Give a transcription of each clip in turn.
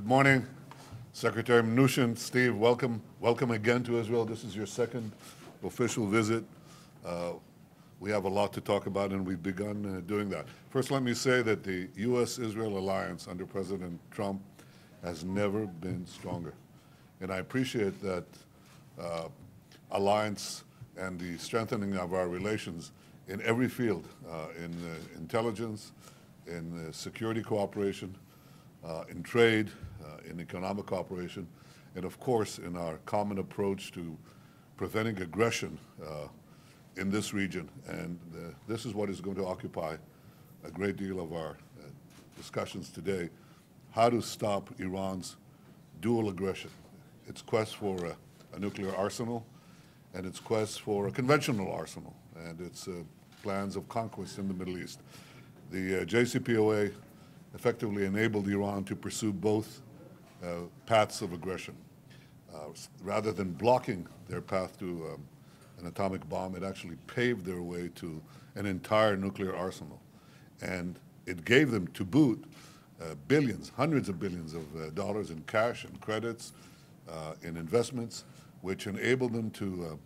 Good morning, Secretary Mnuchin. Steve, welcome again to Israel. This is your second official visit. We have a lot to talk about, and we've begun doing that. First, let me say that the U.S.-Israel alliance under President Trump has never been stronger. And I appreciate that alliance and the strengthening of our relations in every field, in intelligence, in security cooperation, in trade, in economic cooperation, and of course in our common approach to preventing aggression in this region. And this is what is going to occupy a great deal of our discussions today: how to stop Iran's dual aggression, its quest for a nuclear arsenal, and its quest for a conventional arsenal, and its plans of conquest in the Middle East. The JCPOA effectively enabled Iran to pursue both paths of aggression. Rather than blocking their path to an atomic bomb, it actually paved their way to an entire nuclear arsenal. And it gave them, to boot, billions, hundreds of billions of dollars in cash and credits, in investments, which enabled them to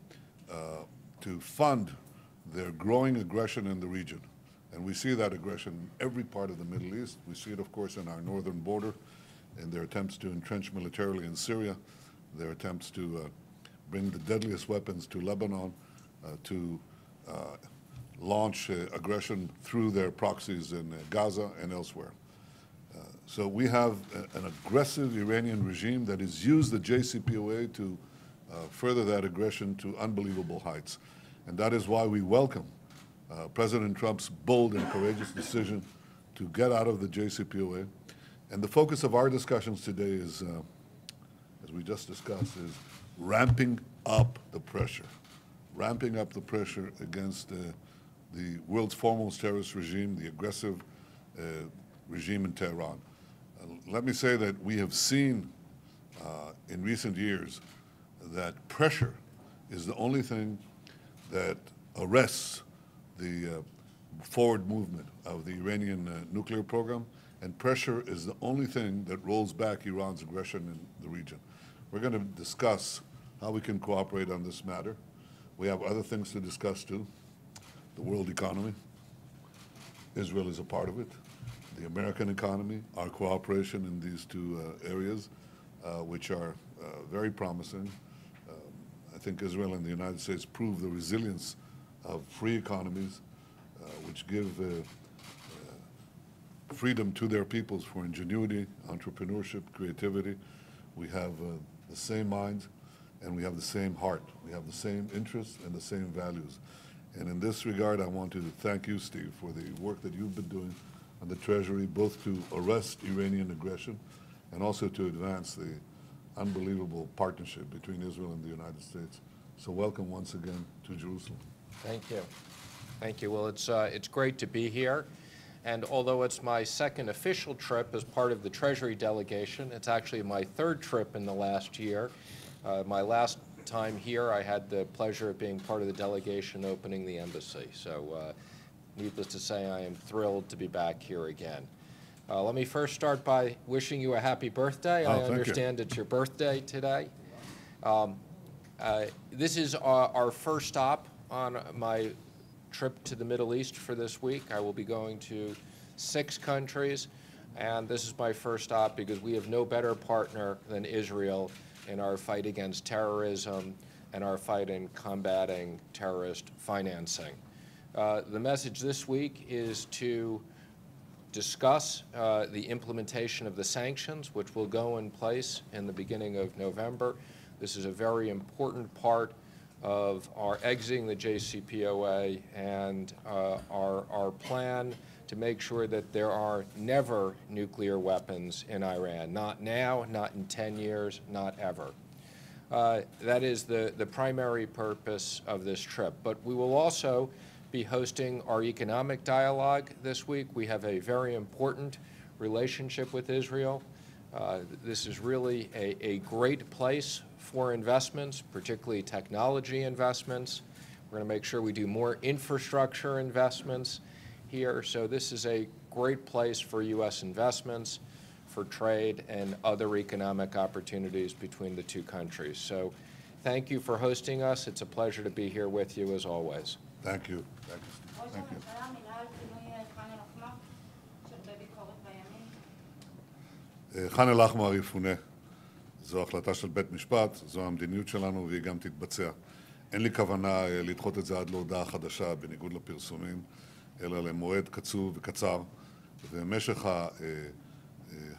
fund their growing aggression in the region. And we see that aggression in every part of the Middle East. We see it, of course, in our northern border, in their attempts to entrench militarily in Syria, their attempts to bring the deadliest weapons to Lebanon, to launch aggression through their proxies in Gaza and elsewhere. So we have an aggressive Iranian regime that has used the JCPOA to further that aggression to unbelievable heights. And that is why we welcome President Trump's bold and courageous decision to get out of the JCPOA. And the focus of our discussions today is, as we just discussed, is ramping up the pressure against the world's foremost terrorist regime, the aggressive regime in Tehran. Let me say that we have seen in recent years that pressure is the only thing that arrests the forward movement of the Iranian nuclear program, and pressure is the only thing that rolls back Iran's aggression in the region. We're going to discuss how we can cooperate on this matter. We have other things to discuss too. The world economy. Israel is a part of it. The American economy, our cooperation in these two areas, which are very promising. I think Israel and the United States prove the resilience of free economies, which give freedom to their peoples for ingenuity, entrepreneurship, creativity. We have the same minds, and we have the same heart. We have the same interests and the same values. And in this regard, I want to thank you, Steve, for the work that you've been doing on the Treasury, both to arrest Iranian aggression and also to advance the unbelievable partnership between Israel and the United States. So welcome once again to Jerusalem. Thank you. Thank you. Well, it's great to be here. And although it's my second official trip as part of the Treasury delegation, it's actually my third trip in the last year. My last time here, I had the pleasure of being part of the delegation opening the embassy. So needless to say, I am thrilled to be back here again. Let me first start by wishing you a happy birthday. I understand it's your birthday today. This is our first stop on my trip to the Middle East for this week. I will be going to 6 countries, and this is my first stop because we have no better partner than Israel in our fight against terrorism and our fight in combating terrorist financing. The message this week is to discuss the implementation of the sanctions, which will go in place in the beginning of November. This is a very important part of our exiting the JCPOA and our plan to make sure that there are never nuclear weapons in Iran. Not now, not in 10 years, not ever. That is the primary purpose of this trip. But we will also be hosting our economic dialogue this week. We have a very important relationship with Israel. This is really a great place for investments, particularly technology investments. We're going to make sure we do more infrastructure investments here. So this is a great place for U.S. investments, for trade and other economic opportunities between the two countries. So thank you for hosting us. It's a pleasure to be here with you as always. Thank you. Thank you. Thank you. ח'אן אל-אחמר יפונה. זו החלטה של בית משפט, זו המדיניות שלנו והיא גם תתבצע. אין לי כוונה לדחות את זה עד להודעה חדשה בניגוד לפרסומים, אלא למועד קצוב וקצר, ומשך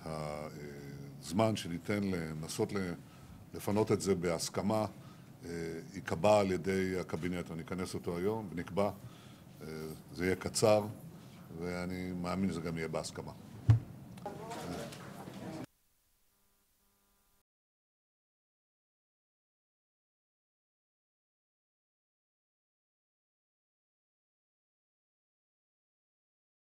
הזמן שניתן לנסות לפנות את זה בהסכמה ייקבע על ידי הקבינט. אני אכנס אותו היום ונקבע, זה יהיה קצר ואני מאמין שזה גם יהיה בהסכמה.